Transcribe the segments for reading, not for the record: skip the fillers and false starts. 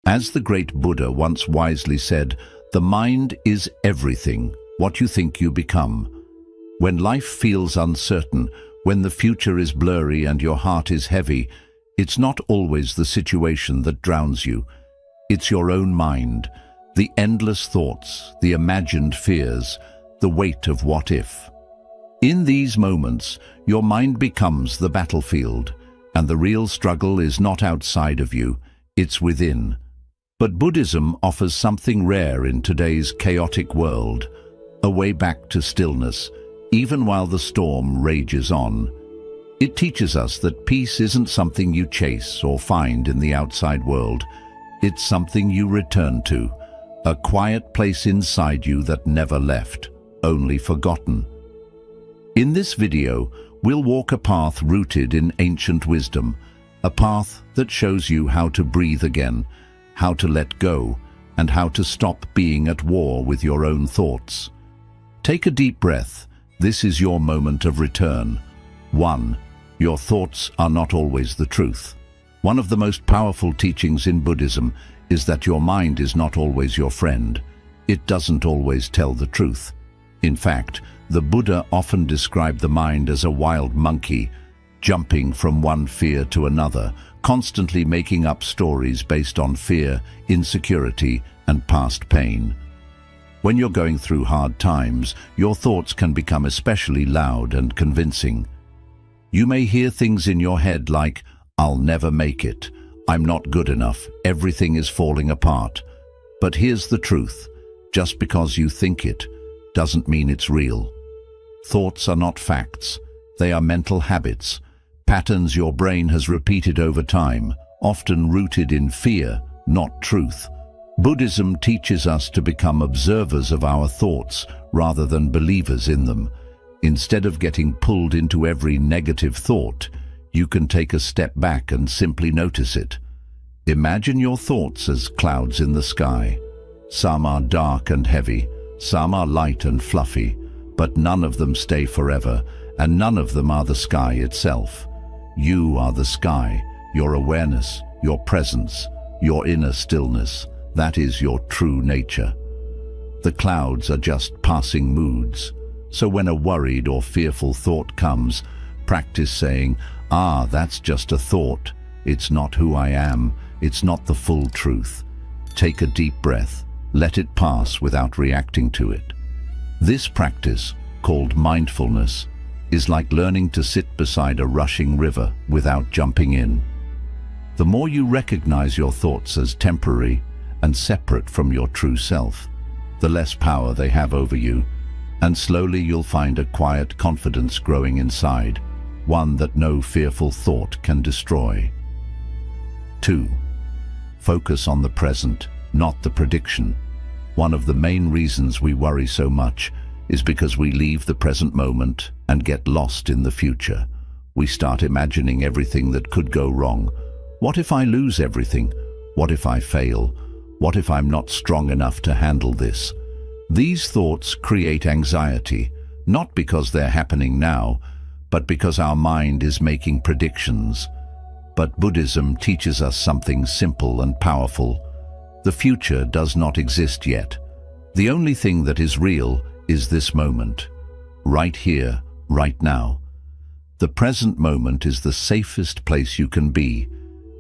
As the great Buddha once wisely said, the mind is everything, what you think you become. When life feels uncertain, when the future is blurry and your heart is heavy, it's not always the situation that drowns you. It's your own mind, the endless thoughts, the imagined fears, the weight of what if. In these moments, your mind becomes the battlefield, and the real struggle is not outside of you, it's within. But Buddhism offers something rare in today's chaotic world, a way back to stillness, even while the storm rages on. It teaches us that peace isn't something you chase or find in the outside world. It's something you return to, a quiet place inside you that never left, only forgotten. In this video, we'll walk a path rooted in ancient wisdom, a path that shows you how to breathe again, how to let go, and how to stop being at war with your own thoughts. Take a deep breath. This is your moment of return. 1. Your thoughts are not always the truth. One of the most powerful teachings in Buddhism is that your mind is not always your friend. It doesn't always tell the truth. In fact, the Buddha often described the mind as a wild monkey, jumping from one fear to another, constantly making up stories based on fear, insecurity, and past pain. When you're going through hard times, your thoughts can become especially loud and convincing. You may hear things in your head like, "I'll never make it," "I'm not good enough," "Everything is falling apart." But here's the truth. Just because you think it doesn't mean it's real. Thoughts are not facts. They are mental habits, patterns your brain has repeated over time, often rooted in fear, not truth. Buddhism teaches us to become observers of our thoughts rather than believers in them. Instead of getting pulled into every negative thought, you can take a step back and simply notice it. Imagine your thoughts as clouds in the sky. Some are dark and heavy, some are light and fluffy, but none of them stay forever, and none of them are the sky itself. You are the sky, your awareness, your presence, your inner stillness. That is your true nature. The clouds are just passing moods. So when a worried or fearful thought comes, practice saying, that's just a thought. It's not who I am. It's not the full truth. Take a deep breath. Let it pass without reacting to it. This practice, called mindfulness, is like learning to sit beside a rushing river without jumping in. The more you recognize your thoughts as temporary and separate from your true self, the less power they have over you, and slowly you'll find a quiet confidence growing inside, one that no fearful thought can destroy. 2. Focus on the present, not the prediction. One of the main reasons we worry so much is because we leave the present moment and get lost in the future. We start imagining everything that could go wrong. What if I lose everything? What if I fail? What if I'm not strong enough to handle this? These thoughts create anxiety, not because they're happening now, but because our mind is making predictions. But Buddhism teaches us something simple and powerful. The future does not exist yet. The only thing that is real is this moment, right here, right now. The present moment is the safest place you can be.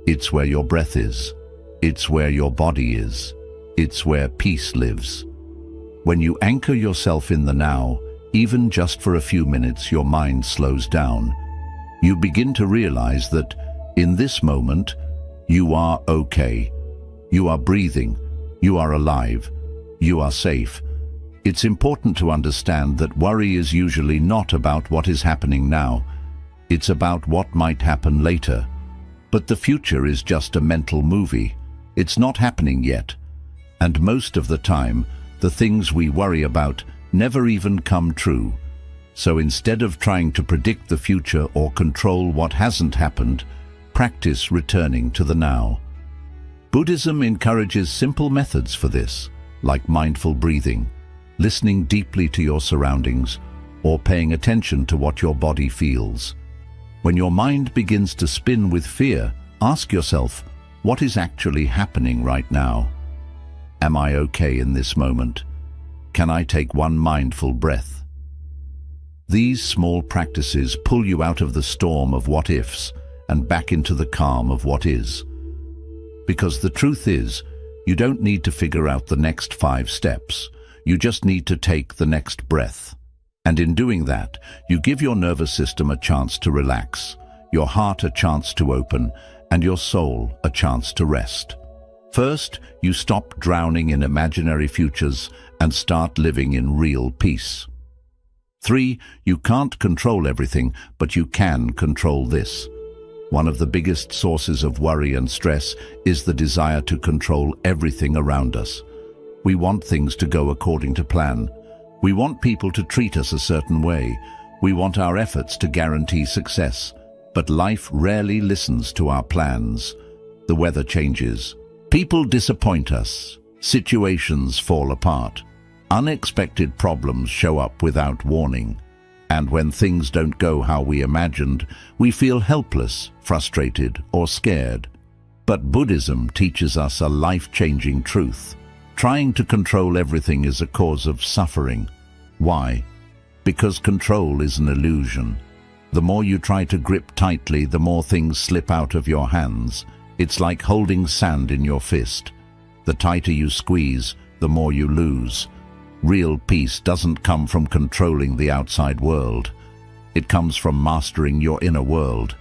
It's where your breath is. It's where your body is. It's where peace lives. When you anchor yourself in the now, even just for a few minutes, your mind slows down. You begin to realize that in this moment, you are okay. You are breathing. You are alive. You are safe. It's important to understand that worry is usually not about what is happening now. It's about what might happen later. But the future is just a mental movie. It's not happening yet. And most of the time, the things we worry about never even come true. So instead of trying to predict the future or control what hasn't happened, practice returning to the now. Buddhism encourages simple methods for this, like mindful breathing, listening deeply to your surroundings, or paying attention to what your body feels. When your mind begins to spin with fear, ask yourself, What is actually happening right now? Am I okay in this moment? Can I take one mindful breath? These small practices pull you out of the storm of what-ifs and back into the calm of what is. Because the truth is, you don't need to figure out the next 5 steps. You just need to take the next breath. And in doing that, you give your nervous system a chance to relax, your heart a chance to open, and your soul a chance to rest. First, you stop drowning in imaginary futures and start living in real peace. 3, you can't control everything, but you can control this. One of the biggest sources of worry and stress is the desire to control everything around us. We want things to go according to plan. We want people to treat us a certain way. We want our efforts to guarantee success. But life rarely listens to our plans. The weather changes. People disappoint us. Situations fall apart. Unexpected problems show up without warning. And when things don't go how we imagined, we feel helpless, frustrated, or scared. But Buddhism teaches us a life-changing truth. Trying to control everything is a cause of suffering. Why? Because control is an illusion. The more you try to grip tightly, the more things slip out of your hands. It's like holding sand in your fist. The tighter you squeeze, the more you lose. Real peace doesn't come from controlling the outside world. It comes from mastering your inner world.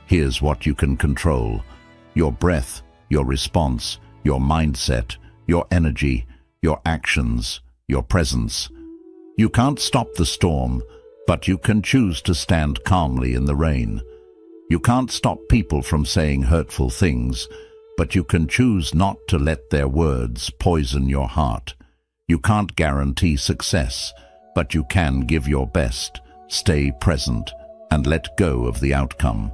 Here's what you can control: your breath, your response, your mindset, your energy, your actions, your presence. You can't stop the storm, but you can choose to stand calmly in the rain. You can't stop people from saying hurtful things, but you can choose not to let their words poison your heart. You can't guarantee success, but you can give your best, stay present, and let go of the outcome.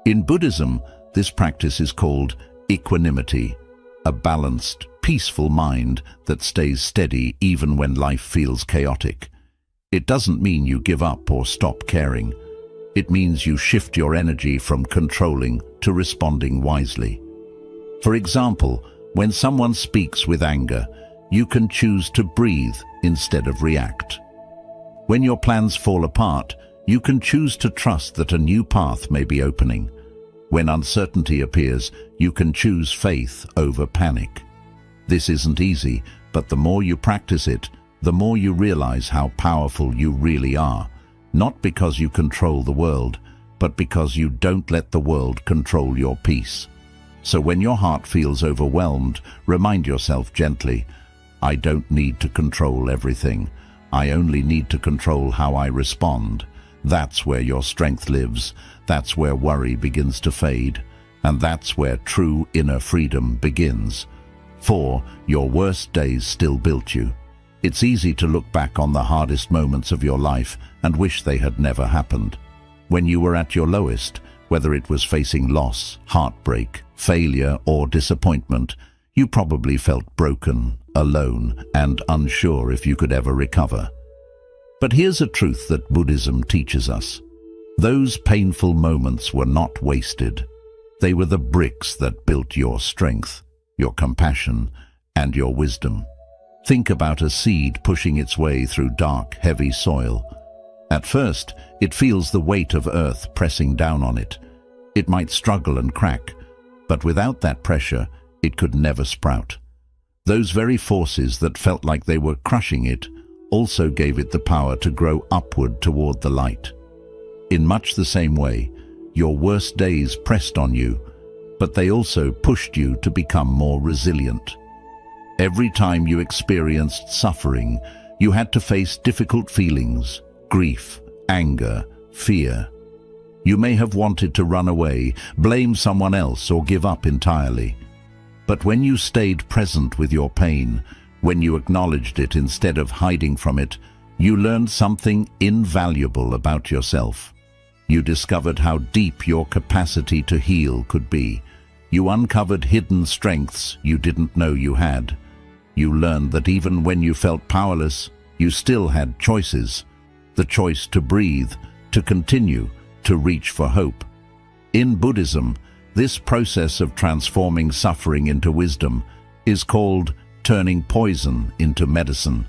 In Buddhism, this practice is called equanimity, a balanced, peaceful mind that stays steady even when life feels chaotic. It doesn't mean you give up or stop caring. It means you shift your energy from controlling to responding wisely. For example, when someone speaks with anger, you can choose to breathe instead of react. When your plans fall apart, you can choose to trust that a new path may be opening. When uncertainty appears, you can choose faith over panic. This isn't easy, but the more you practice it, the more you realize how powerful you really are, not because you control the world, but because you don't let the world control your peace. So when your heart feels overwhelmed, remind yourself gently, I don't need to control everything. I only need to control how I respond. That's where your strength lives. That's where worry begins to fade. And that's where true inner freedom begins. For your worst days still built you. It's easy to look back on the hardest moments of your life and wish they had never happened. When you were at your lowest, whether it was facing loss, heartbreak, failure, or disappointment, you probably felt broken, alone, and unsure if you could ever recover. But here's a truth that Buddhism teaches us. Those painful moments were not wasted. They were the bricks that built your strength, your compassion, and your wisdom. Think about a seed pushing its way through dark, heavy soil. At first, it feels the weight of earth pressing down on it. It might struggle and crack, but without that pressure, it could never sprout. Those very forces that felt like they were crushing it also gave it the power to grow upward toward the light. In much the same way, your worst days pressed on you, but they also pushed you to become more resilient. Every time you experienced suffering, you had to face difficult feelings, grief, anger, fear. You may have wanted to run away, blame someone else, or give up entirely. But when you stayed present with your pain, when you acknowledged it instead of hiding from it, you learned something invaluable about yourself. You discovered how deep your capacity to heal could be. You uncovered hidden strengths you didn't know you had. You learned that even when you felt powerless, you still had choices. The choice to breathe, to continue, to reach for hope. In Buddhism, This process of transforming suffering into wisdom is called turning poison into medicine.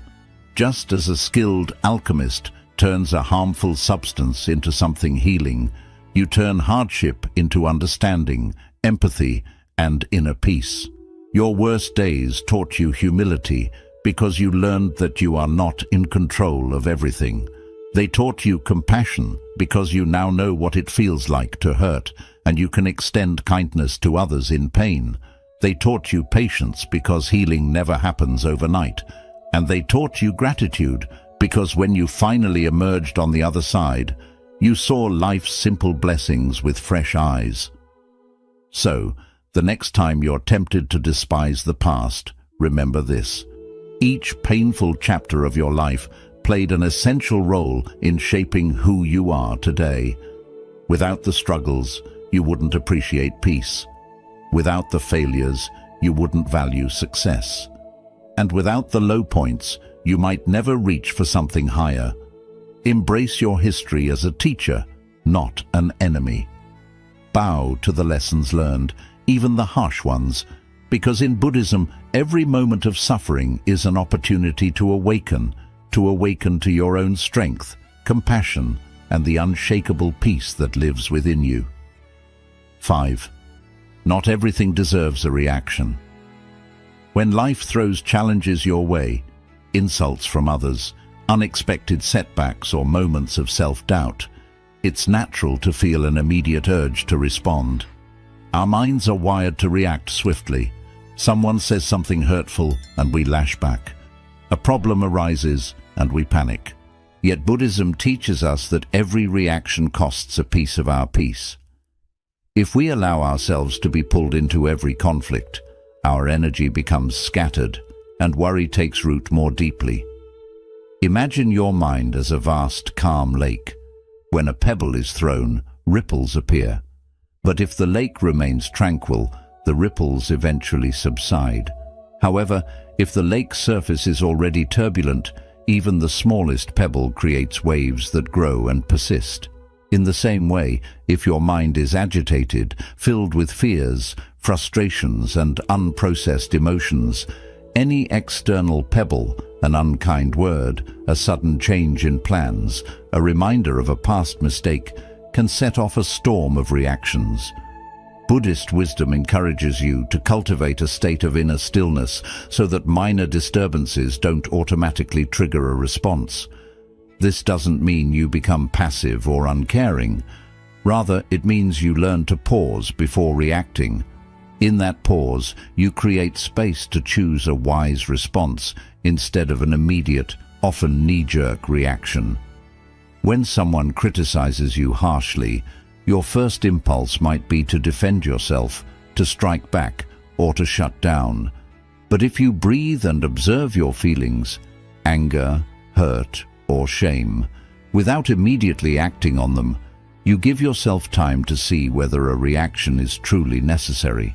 Just as a skilled alchemist turns a harmful substance into something healing, you turn hardship into understanding, empathy, and inner peace. Your worst days taught you humility because you learned that you are not in control of everything. They taught you compassion because you now know what it feels like to hurt, and you can extend kindness to others in pain. They taught you patience because healing never happens overnight. And they taught you gratitude because when you finally emerged on the other side, you saw life's simple blessings with fresh eyes. So, the next time you're tempted to despise the past, remember this. Each painful chapter of your life played an essential role in shaping who you are today. Without the struggles, you wouldn't appreciate peace. Without the failures, you wouldn't value success. And without the low points, you might never reach for something higher. Embrace your history as a teacher, not an enemy. Bow to the lessons learned, even the harsh ones, because in Buddhism, every moment of suffering is an opportunity to awaken to your own strength, compassion, and the unshakable peace that lives within you. 5. Not everything deserves a reaction. When life throws challenges your way, insults from others, unexpected setbacks, or moments of self-doubt, it's natural to feel an immediate urge to respond. Our minds are wired to react swiftly. Someone says something hurtful and we lash back. A problem arises and we panic. Yet Buddhism teaches us that every reaction costs a piece of our peace. If we allow ourselves to be pulled into every conflict, our energy becomes scattered and worry takes root more deeply. Imagine your mind as a vast, calm lake. When a pebble is thrown, ripples appear. But if the lake remains tranquil, the ripples eventually subside. However, if the lake's surface is already turbulent, even the smallest pebble creates waves that grow and persist. In the same way, if your mind is agitated, filled with fears, frustrations, and unprocessed emotions, any external pebble, an unkind word, a sudden change in plans, a reminder of a past mistake, can set off a storm of reactions. Buddhist wisdom encourages you to cultivate a state of inner stillness so that minor disturbances don't automatically trigger a response. This doesn't mean you become passive or uncaring. Rather, it means you learn to pause before reacting. In that pause, you create space to choose a wise response instead of an immediate, often knee-jerk reaction. When someone criticizes you harshly, your first impulse might be to defend yourself, to strike back, or to shut down. But if you breathe and observe your feelings, anger, hurt, or shame, without immediately acting on them, you give yourself time to see whether a reaction is truly necessary.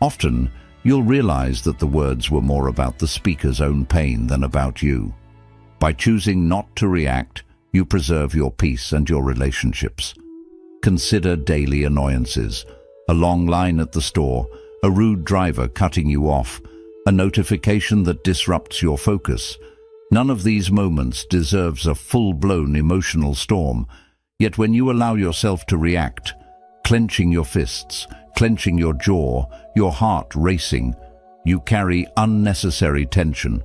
Often, you'll realize that the words were more about the speaker's own pain than about you. By choosing not to react, you preserve your peace and your relationships. Consider daily annoyances: a long line at the store, a rude driver cutting you off, a notification that disrupts your focus. None of these moments deserves a full-blown emotional storm, yet when you allow yourself to react, clenching your fists, clenching your jaw, your heart racing, you carry unnecessary tension.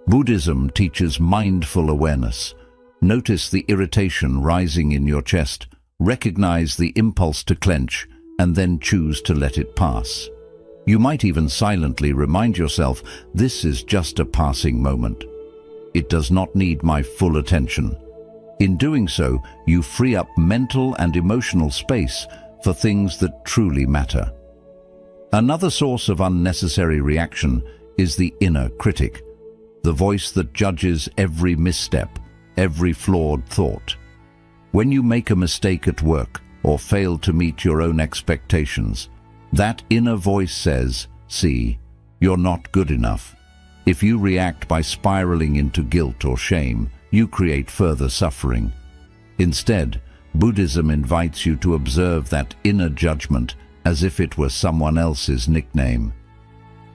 Buddhism teaches mindful awareness. Notice the irritation rising in your chest, recognize the impulse to clench, and then choose to let it pass. You might even silently remind yourself, this is just a passing moment. It does not need my full attention. In doing so, you free up mental and emotional space for things that truly matter. Another source of unnecessary reaction is the inner critic, the voice that judges every misstep, every flawed thought. When you make a mistake at work or fail to meet your own expectations, that inner voice says, "See, you're not good enough." If you react by spiraling into guilt or shame, you create further suffering. Instead, Buddhism invites you to observe that inner judgment as if it were someone else's nickname.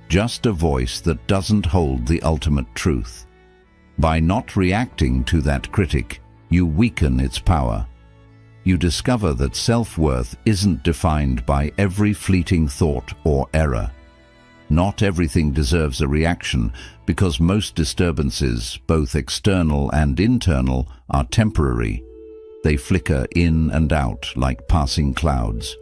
Just a voice that doesn't hold the ultimate truth. By not reacting to that critic, you weaken its power. You discover that self-worth isn't defined by every fleeting thought or error. Not everything deserves a reaction, because most disturbances, both external and internal, are temporary. They flicker in and out like passing clouds.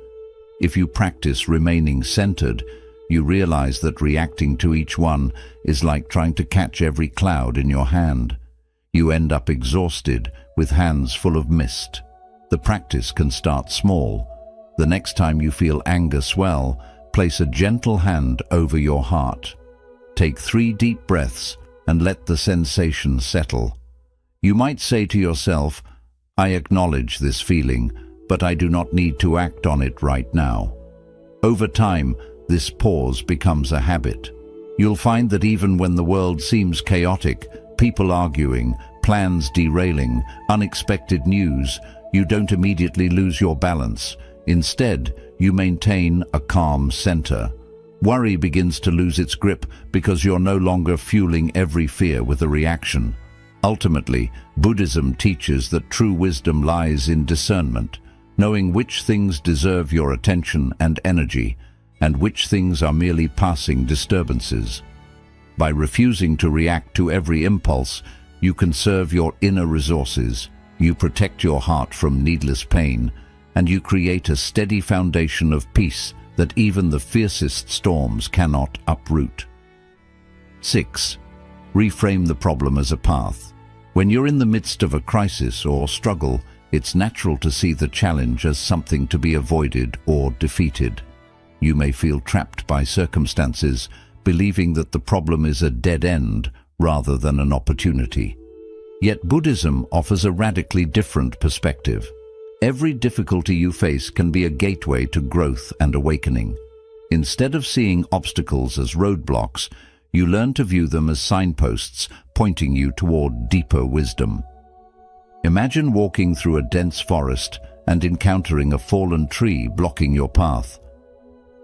If you practice remaining centered, you realize that reacting to each one is like trying to catch every cloud in your hand. You end up exhausted, with hands full of mist. The practice can start small. The next time you feel anger swell, place a gentle hand over your heart. Take 3 deep breaths and let the sensation settle. You might say to yourself, "I acknowledge this feeling, but I do not need to act on it right now." Over time, this pause becomes a habit. You'll find that even when the world seems chaotic, people arguing, plans derailing, unexpected news, you don't immediately lose your balance. Instead, you maintain a calm center. Worry begins to lose its grip because you're no longer fueling every fear with a reaction. Ultimately, Buddhism teaches that true wisdom lies in discernment, knowing which things deserve your attention and energy, and which things are merely passing disturbances. By refusing to react to every impulse, you conserve your inner resources, you protect your heart from needless pain, and you create a steady foundation of peace that even the fiercest storms cannot uproot. 6. Reframe the problem as a path. When you're in the midst of a crisis or struggle, it's natural to see the challenge as something to be avoided or defeated. You may feel trapped by circumstances, believing that the problem is a dead end rather than an opportunity. Yet Buddhism offers a radically different perspective. Every difficulty you face can be a gateway to growth and awakening. Instead of seeing obstacles as roadblocks, you learn to view them as signposts pointing you toward deeper wisdom. Imagine walking through a dense forest and encountering a fallen tree blocking your path.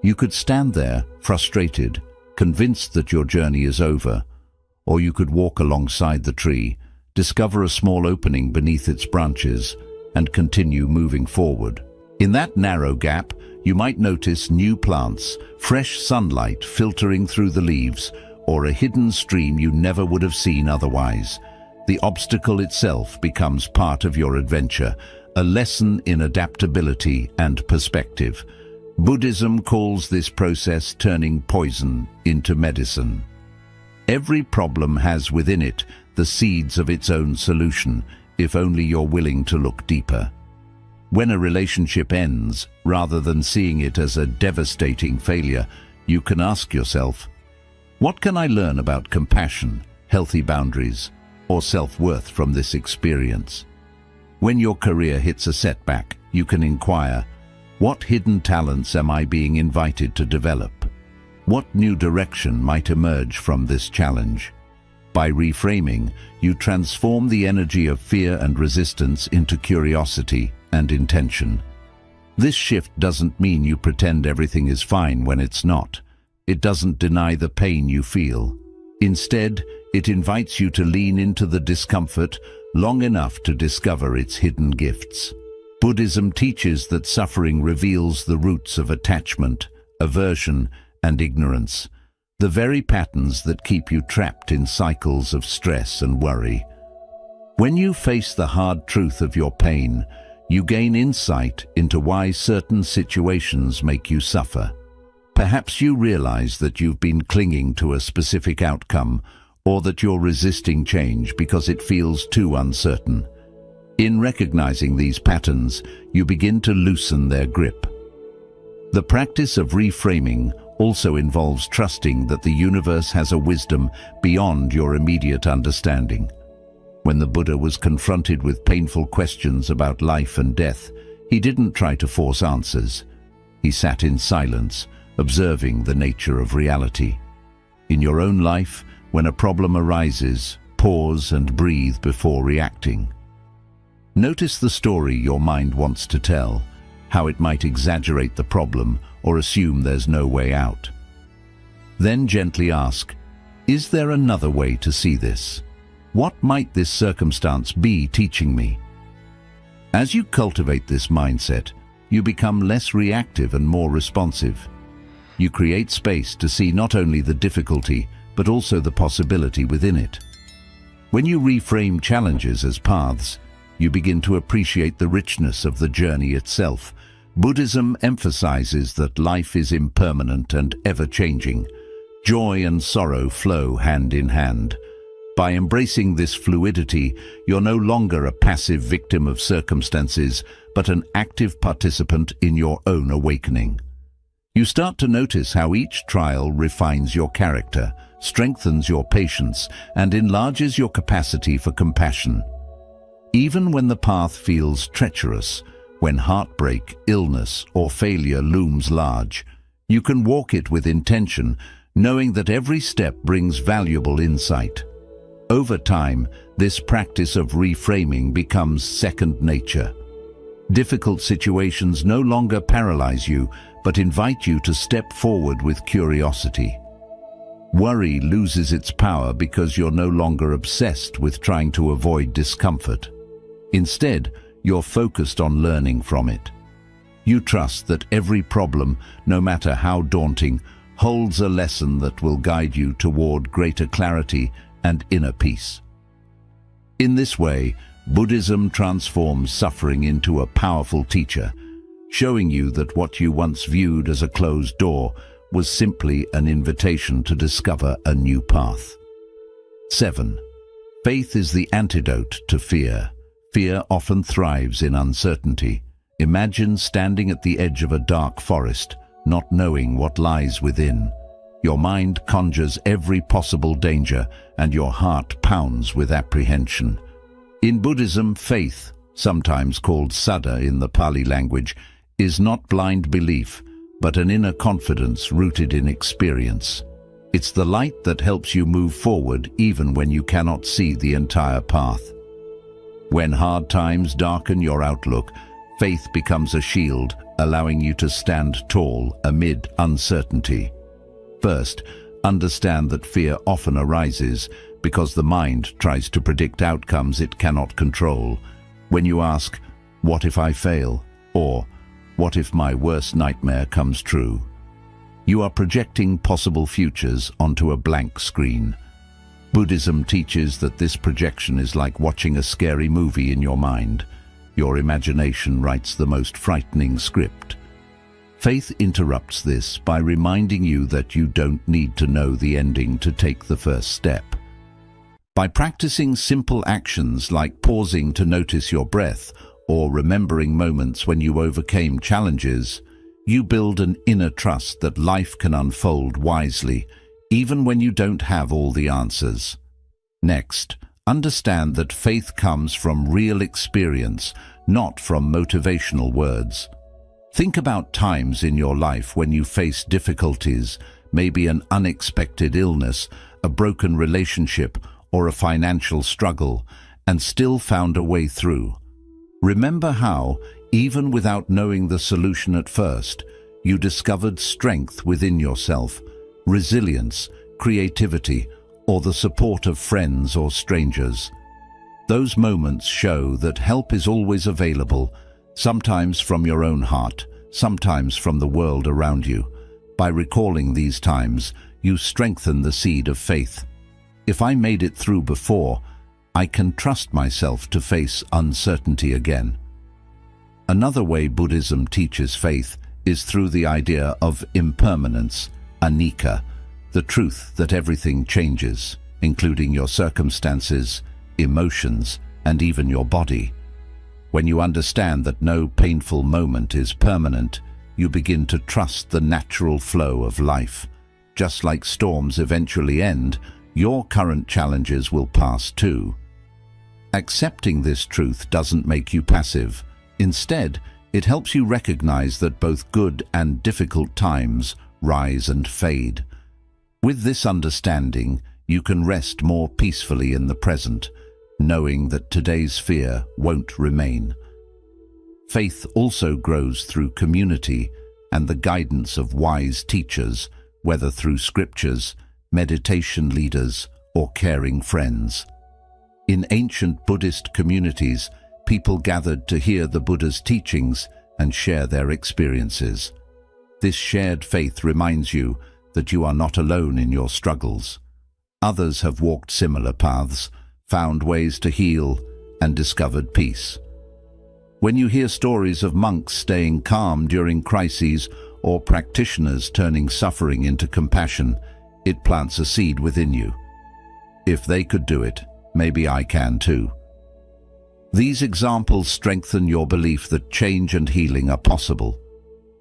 You could stand there, frustrated, convinced that your journey is over, or you could walk alongside the tree, discover a small opening beneath its branches, and continue moving forward. In that narrow gap, you might notice new plants, fresh sunlight filtering through the leaves, or a hidden stream you never would have seen otherwise. The obstacle itself becomes part of your adventure, a lesson in adaptability and perspective. Buddhism calls this process turning poison into medicine. Every problem has within it the seeds of its own solution, if only you're willing to look deeper. When a relationship ends, rather than seeing it as a devastating failure, you can ask yourself, what can I learn about compassion, healthy boundaries, or self-worth from this experience? When your career hits a setback, you can inquire, what hidden talents am I being invited to develop? What new direction might emerge from this challenge? By reframing, you transform the energy of fear and resistance into curiosity and intention. This shift doesn't mean you pretend everything is fine when it's not. It doesn't deny the pain you feel. Instead, it invites you to lean into the discomfort long enough to discover its hidden gifts. Buddhism teaches that suffering reveals the roots of attachment, aversion, and ignorance, the very patterns that keep you trapped in cycles of stress and worry. When you face the hard truth of your pain, you gain insight into why certain situations make you suffer. Perhaps you realize that you've been clinging to a specific outcome, or that you're resisting change because it feels too uncertain. In recognizing these patterns, you begin to loosen their grip. The practice of reframing also involves trusting that the universe has a wisdom beyond your immediate understanding. When the Buddha was confronted with painful questions about life and death, he didn't try to force answers. He sat in silence, observing the nature of reality. In your own life, when a problem arises, pause and breathe before reacting. Notice the story your mind wants to tell, how it might exaggerate the problem or assume there's no way out. Then gently ask, is there another way to see this? What might this circumstance be teaching me? As you cultivate this mindset, you become less reactive and more responsive. You create space to see not only the difficulty, but also the possibility within it. When you reframe challenges as paths, you begin to appreciate the richness of the journey itself. Buddhism emphasizes that life is impermanent and ever-changing. Joy and sorrow flow hand in hand. By embracing this fluidity, you're no longer a passive victim of circumstances, but an active participant in your own awakening. You start to notice how each trial refines your character, strengthens your patience, and enlarges your capacity for compassion. Even when the path feels treacherous, when heartbreak, illness, or failure looms large, you can walk it with intention, knowing that every step brings valuable insight. Over time, this practice of reframing becomes second nature. Difficult situations no longer paralyze you, but invite you to step forward with curiosity. Worry loses its power because you're no longer obsessed with trying to avoid discomfort. Instead, you're focused on learning from it. You trust that every problem, no matter how daunting, holds a lesson that will guide you toward greater clarity and inner peace. In this way, Buddhism transforms suffering into a powerful teacher, showing you that what you once viewed as a closed door was simply an invitation to discover a new path. 7. Faith is the antidote to fear. Fear often thrives in uncertainty. Imagine standing at the edge of a dark forest, not knowing what lies within. Your mind conjures every possible danger, and your heart pounds with apprehension. In Buddhism, faith, sometimes called saddha in the Pali language, is not blind belief, but an inner confidence rooted in experience. It's the light that helps you move forward even when you cannot see the entire path. When hard times darken your outlook, faith becomes a shield, allowing you to stand tall amid uncertainty. First, understand that fear often arises because the mind tries to predict outcomes it cannot control. When you ask, "What if I fail?" or "What if my worst nightmare comes true?" you are projecting possible futures onto a blank screen. Buddhism teaches that this projection is like watching a scary movie in your mind. Your imagination writes the most frightening script. Faith interrupts this by reminding you that you don't need to know the ending to take the first step. By practicing simple actions like pausing to notice your breath or remembering moments when you overcame challenges, you build an inner trust that life can unfold wisely, even when you don't have all the answers. Next, understand that faith comes from real experience, not from motivational words. Think about times in your life when you face difficulties, maybe an unexpected illness, a broken relationship, or a financial struggle, and still found a way through. Remember how, even without knowing the solution at first, you discovered strength within yourself, resilience, creativity, or the support of friends or strangers. Those moments show that help is always available, sometimes from your own heart, sometimes from the world around you. By recalling these times, you strengthen the seed of faith. If I made it through before, I can trust myself to face uncertainty again. Another way Buddhism teaches faith is through the idea of impermanence, anicca, the truth that everything changes, including your circumstances, emotions, and even your body. When you understand that no painful moment is permanent, you begin to trust the natural flow of life. Just like storms eventually end, your current challenges will pass too. Accepting this truth doesn't make you passive. Instead, it helps you recognize that both good and difficult times rise and fade. With this understanding, you can rest more peacefully in the present, knowing that today's fear won't remain. Faith also grows through community and the guidance of wise teachers, whether through scriptures, meditation leaders, or caring friends. In ancient Buddhist communities, people gathered to hear the Buddha's teachings and share their experiences. This shared faith reminds you that you are not alone in your struggles. Others have walked similar paths, found ways to heal, and discovered peace. When you hear stories of monks staying calm during crises or practitioners turning suffering into compassion, it plants a seed within you. If they could do it, maybe I can too. These examples strengthen your belief that change and healing are possible.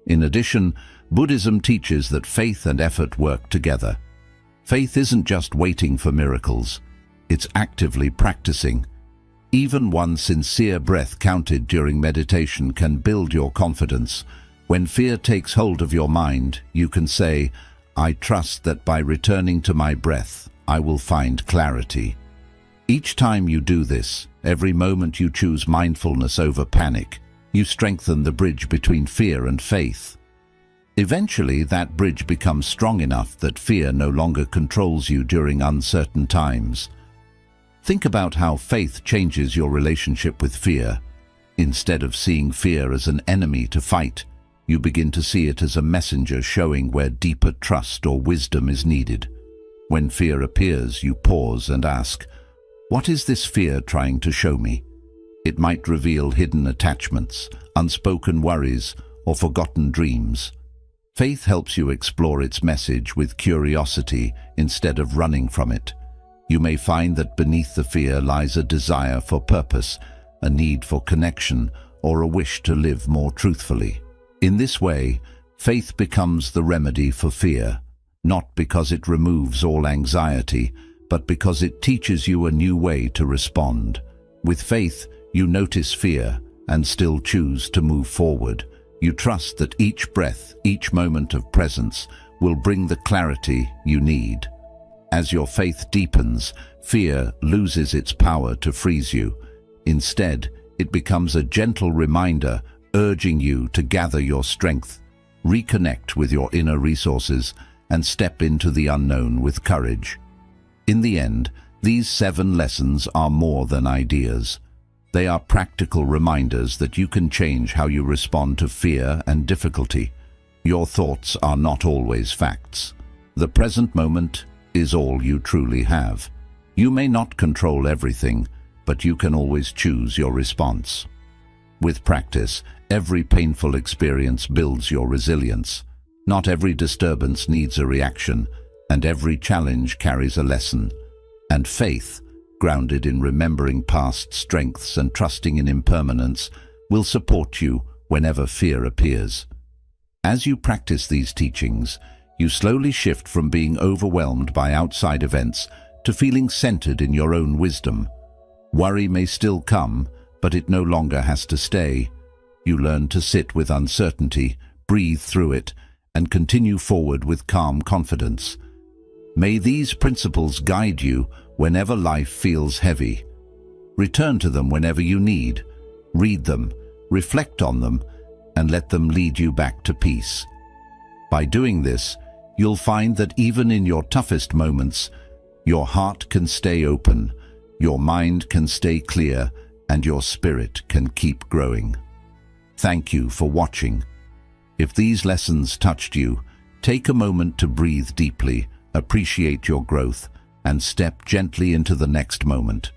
In addition, Buddhism teaches that faith and effort work together. Faith isn't just waiting for miracles, it's actively practicing. Even one sincere breath counted during meditation can build your confidence. When fear takes hold of your mind, you can say, "I trust that by returning to my breath, I will find clarity." Each time you do this, every moment you choose mindfulness over panic, you strengthen the bridge between fear and faith. Eventually, that bridge becomes strong enough that fear no longer controls you during uncertain times. Think about how faith changes your relationship with fear. Instead of seeing fear as an enemy to fight, you begin to see it as a messenger showing where deeper trust or wisdom is needed. When fear appears, you pause and ask, "What is this fear trying to show me?" It might reveal hidden attachments, unspoken worries, or forgotten dreams. Faith helps you explore its message with curiosity instead of running from it. You may find that beneath the fear lies a desire for purpose, a need for connection, or a wish to live more truthfully. In this way, faith becomes the remedy for fear, not because it removes all anxiety, but because it teaches you a new way to respond. With faith, you notice fear and still choose to move forward. You trust that each breath, each moment of presence, will bring the clarity you need. As your faith deepens, fear loses its power to freeze you. Instead, it becomes a gentle reminder urging you to gather your strength, reconnect with your inner resources, and step into the unknown with courage. In the end, these 7 lessons are more than ideas. They are practical reminders that you can change how you respond to fear and difficulty. Your thoughts are not always facts. The present moment is all you truly have. You may not control everything, but you can always choose your response. With practice, every painful experience builds your resilience. Not every disturbance needs a reaction, and every challenge carries a lesson. And faith, grounded in remembering past strengths and trusting in impermanence, will support you whenever fear appears. As you practice these teachings, you slowly shift from being overwhelmed by outside events to feeling centered in your own wisdom. Worry may still come, but it no longer has to stay. You learn to sit with uncertainty, breathe through it, and continue forward with calm confidence. May these principles guide you whenever life feels heavy. Return to them whenever you need. Read them, reflect on them, and let them lead you back to peace. By doing this, you'll find that even in your toughest moments, your heart can stay open, your mind can stay clear, and your spirit can keep growing. Thank you for watching. If these lessons touched you, take a moment to breathe deeply, appreciate your growth, and step gently into the next moment.